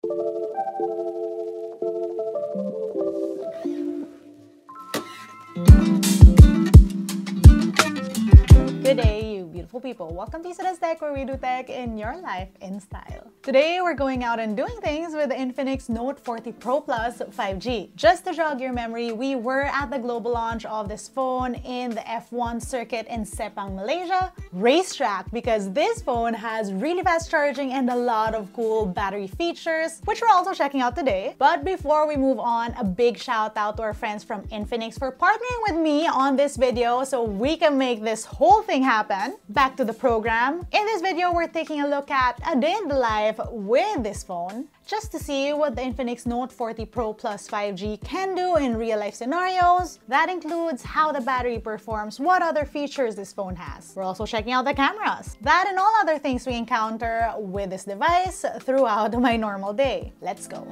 Good day, you beautiful people. Welcome to LAZADA's Tech, where we do tech in your life in style. Today, we're going out and doing things with the Infinix NOTE 40 Pro Plus 5G. Just to jog your memory, we were at the global launch of this phone in the F1 circuit in Sepang, Malaysia, racetrack, because this phone has really fast charging and a lot of cool battery features, which we're also checking out today. But before we move on, a big shout out to our friends from Infinix for partnering with me on this video so we can make this whole thing happen. Back to the program. In this video, we're taking a look at a day in the life with this phone, just to see what the Infinix NOTE 40 Pro Plus 5G can do in real-life scenarios. That includes how the battery performs, what other features this phone has. We're also checking out the cameras. That and all other things we encounter with this device throughout my normal day. Let's go.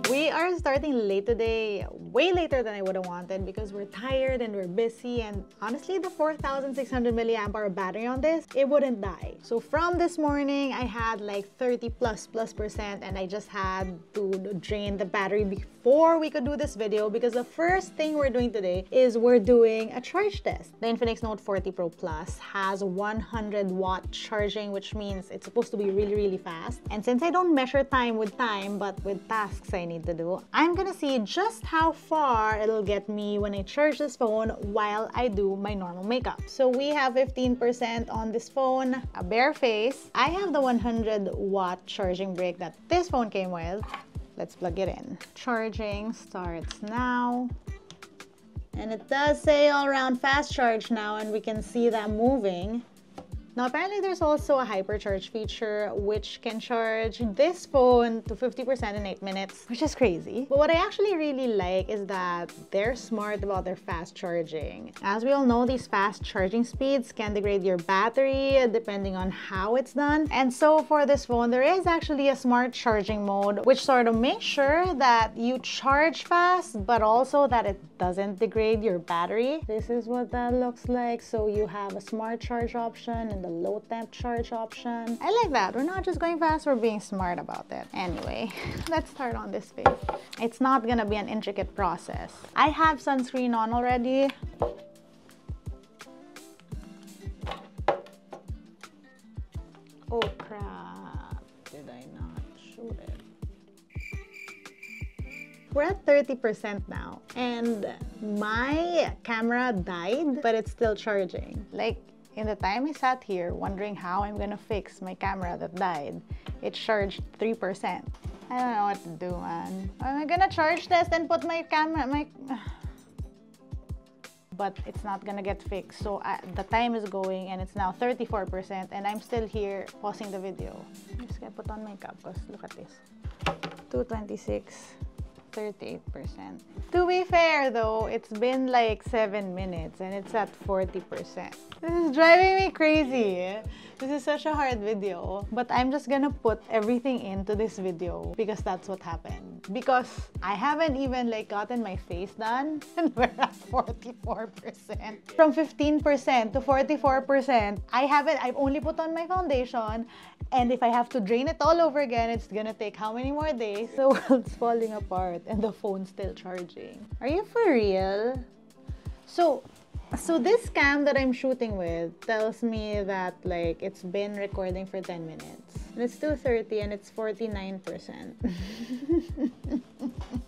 We are starting late today, way later than I would have wanted because we're tired and we're busy, and honestly the 4,600 milliamp hour battery on this, it wouldn't die. So from this morning, I had like 30+% and I just had to drain the battery before we could do this video, because the first thing we're doing today is we're doing a charge test. The Infinix NOTE 40 Pro Plus has 100-watt charging, which means it's supposed to be really fast. And since I don't measure time with time, but with tasks I need to do, I'm gonna see just how far it'll get me when I charge this phone while I do my normal makeup. So we have 15% on this phone, a bare face. I have the 100-watt charging brick that this phone came with. Let's plug it in. Charging starts now. And it does say all around fast charge now, and we can see that moving. Now, apparently there's also a hypercharge feature which can charge this phone to 50% in 8 minutes, which is crazy. But what I actually really like is that they're smart about their fast charging. As we all know, these fast charging speeds can degrade your battery depending on how it's done. And so for this phone, there is actually a smart charging mode which sort of makes sure that you charge fast, but also that it doesn't degrade your battery. This is what that looks like. So you have a smart charge option and the low temp charge option. I like that. We're not just going fast, we're being smart about it. Anyway, let's start on this face. It's not gonna be an intricate process. I have sunscreen on already. Oh crap, did I not shoot it? We're at 30% now, and my camera died, but it's still charging. Like, in the time I sat here wondering how I'm gonna fix my camera that died, it charged 3%. I don't know what to do, man. Am I gonna charge test and put my camera, but it's not gonna get fixed. So the time is going and it's now 34%, and I'm still here pausing the video. I'm just gonna put on makeup because look at this. 226. 38%. To be fair though, it's been like 7 minutes and it's at 40%. This is driving me crazy. This is such a hard video, but I'm just gonna put everything into this video because that's what happened. Because I haven't even like gotten my face done and we're at 44%. From 15% to 44%, I've only put on my foundation, and if I have to drain it all over again, it's gonna take how many more days? The world's falling apart and the phone's still charging. Are you for real? So this cam that I'm shooting with tells me that like it's been recording for 10 minutes. And it's 2:30 and it's 49%.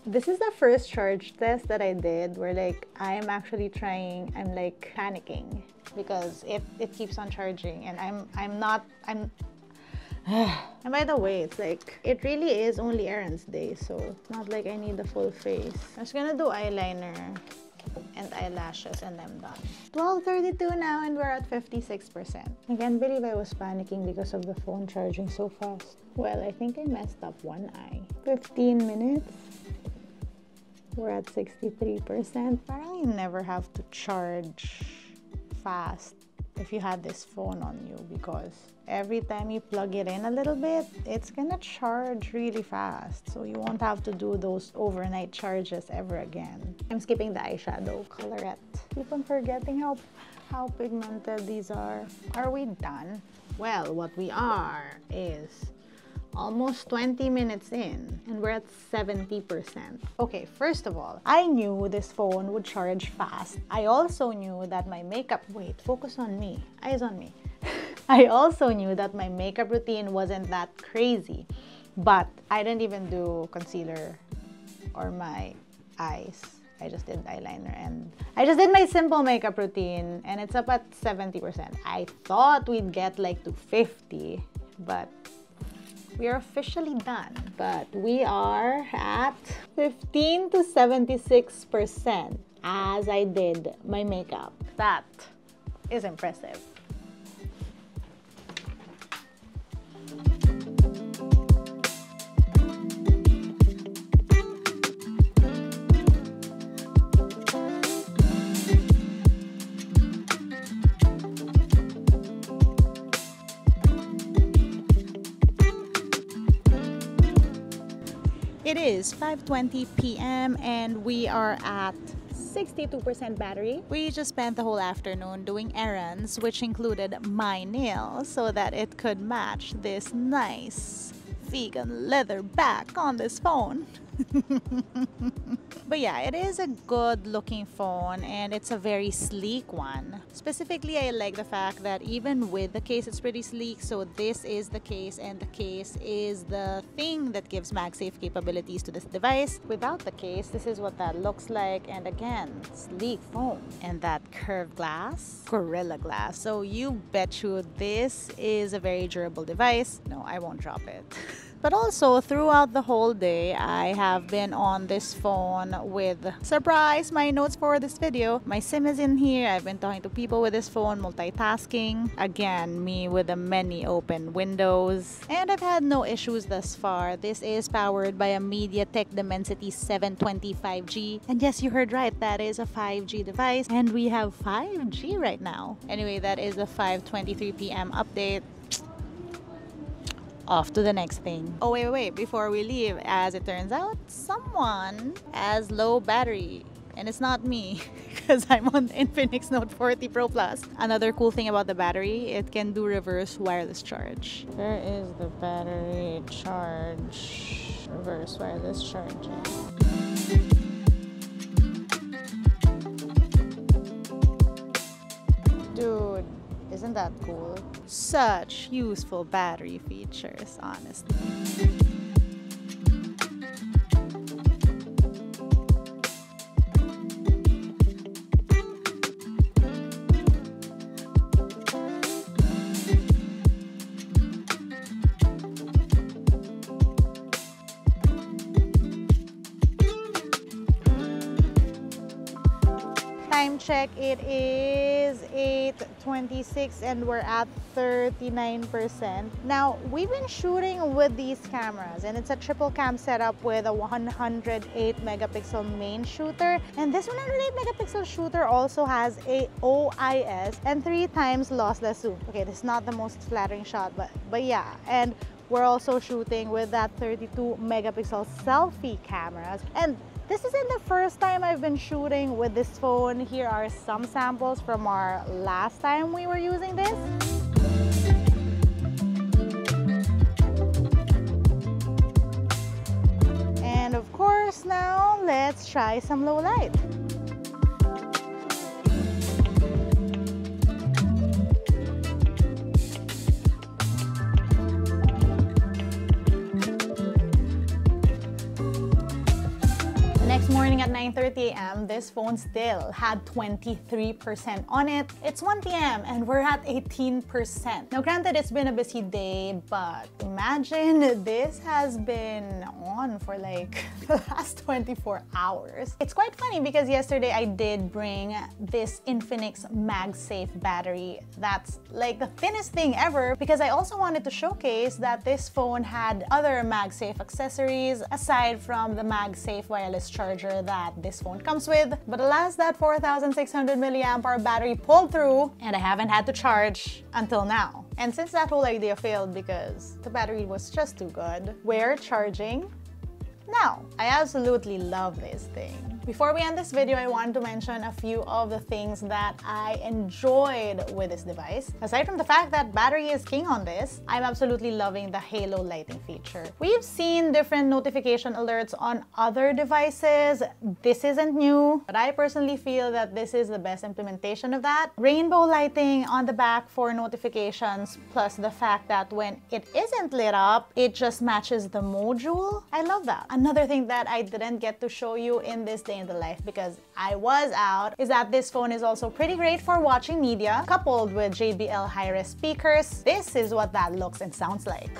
This is the first charge test that I did where like I'm like panicking because it keeps on charging, and and by the way, it's like, it really is only errands day, so it's not like I need the full face. I'm just gonna do eyeliner and eyelashes and I'm done. 12:32 now and we're at 56%. I can't believe I was panicking because of the phone charging so fast. Well, I think I messed up one eye. 15 minutes. We're at 63%. Apparently you never have to charge fast if you had this phone on you, because every time you plug it in a little bit, it's gonna charge really fast. So you won't have to do those overnight charges ever again. I'm skipping the eyeshadow colorette. Keep on forgetting how pigmented these are. Are we done? Well, what we are is almost 20 minutes in, and we're at 70%. Okay, first of all, I knew this phone would charge fast. I also knew that my makeup... Wait, focus on me. Eyes on me. I also knew that my makeup routine wasn't that crazy, but I didn't even do concealer or my eyes. I just did eyeliner and I just did my simple makeup routine, and it's up at 70%. I thought we'd get like to 50, but we are officially done. But we are at 15 to 76% as I did my makeup. That is impressive. It is 5:20 p.m. and we are at 62% battery. We just spent the whole afternoon doing errands, which included my nails so that it could match this nice vegan leather back on this phone. But yeah, it is a good looking phone and it's a very sleek one. Specifically, I like the fact that even with the case, it's pretty sleek. So this is the case, and the case is the thing that gives MagSafe capabilities to this device. Without the case, this is what that looks like. And again, sleek phone. And that curved glass, Gorilla Glass. So you bet you this is a very durable device. No, I won't drop it. But also, throughout the whole day, I have been on this phone with, surprise, my notes for this video. My SIM is in here. I've been talking to people with this phone, multitasking. Again, me with the many open windows. And I've had no issues thus far. This is powered by a MediaTek Dimensity 720 5G. And yes, you heard right, that is a 5G device. And we have 5G right now. Anyway, that is the 5:23 p.m. update. Off to the next thing. Oh, wait, before we leave, as it turns out, someone has low battery. And it's not me, because I'm on the Infinix NOTE 40 Pro Plus. Another cool thing about the battery, it can do reverse wireless charge. Where is the battery charge? Reverse wireless charging. Dude, isn't that cool? Such useful battery features, honestly. Time check, it is 8:26 and we're at 39%. Now, we've been shooting with these cameras and it's a triple cam setup with a 108 megapixel main shooter. And this 108 megapixel shooter also has a OIS and 3 times lossless zoom. Okay, this is not the most flattering shot, but yeah. And we're also shooting with that 32 megapixel selfie cameras. And this isn't the first time I've been shooting with this phone. Here are some samples from our last time we were using this. And of course, now let's try some low light. Next morning at 9:30 a.m., this phone still had 23% on it. It's 1 p.m. and we're at 18%. Now granted, it's been a busy day, but imagine this has been on for like the last 24 hours. It's quite funny because yesterday I did bring this Infinix MagSafe battery. That's like the thinnest thing ever, because I also wanted to showcase that this phone had other MagSafe accessories aside from the MagSafe wireless charger that what this phone comes with. But alas, that 4,600 milliamp hour battery pulled through and I haven't had to charge until now. And since that whole idea failed because the battery was just too good, we're charging now. I absolutely love this thing. Before we end this video, I want to mention a few of the things that I enjoyed with this device. Aside from the fact that battery is king on this, I'm absolutely loving the halo lighting feature. We've seen different notification alerts on other devices. This isn't new, but I personally feel that this is the best implementation of that. Rainbow lighting on the back for notifications, plus the fact that when it isn't lit up, it just matches the module. I love that. Another thing that I didn't get to show you in this day in the life because I was out is that this phone is also pretty great for watching media. Coupled with JBL high-res speakers, this is what that looks and sounds like.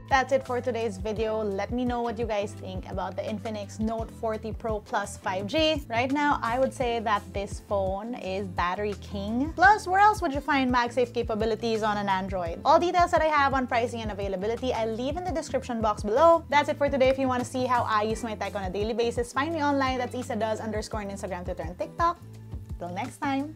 That's it for today's video. Let me know what you guys think about the Infinix Note 40 Pro Plus 5G. Right now, I would say that this phone is battery king. Plus, where else would you find MagSafe capabilities on an Android? All details that I have on pricing and availability, I'll leave in the description box below. That's it for today. If you want to see how I use my tech on a daily basis, find me online. That's IsaDoes_ on Instagram, Twitter, and TikTok. Till next time.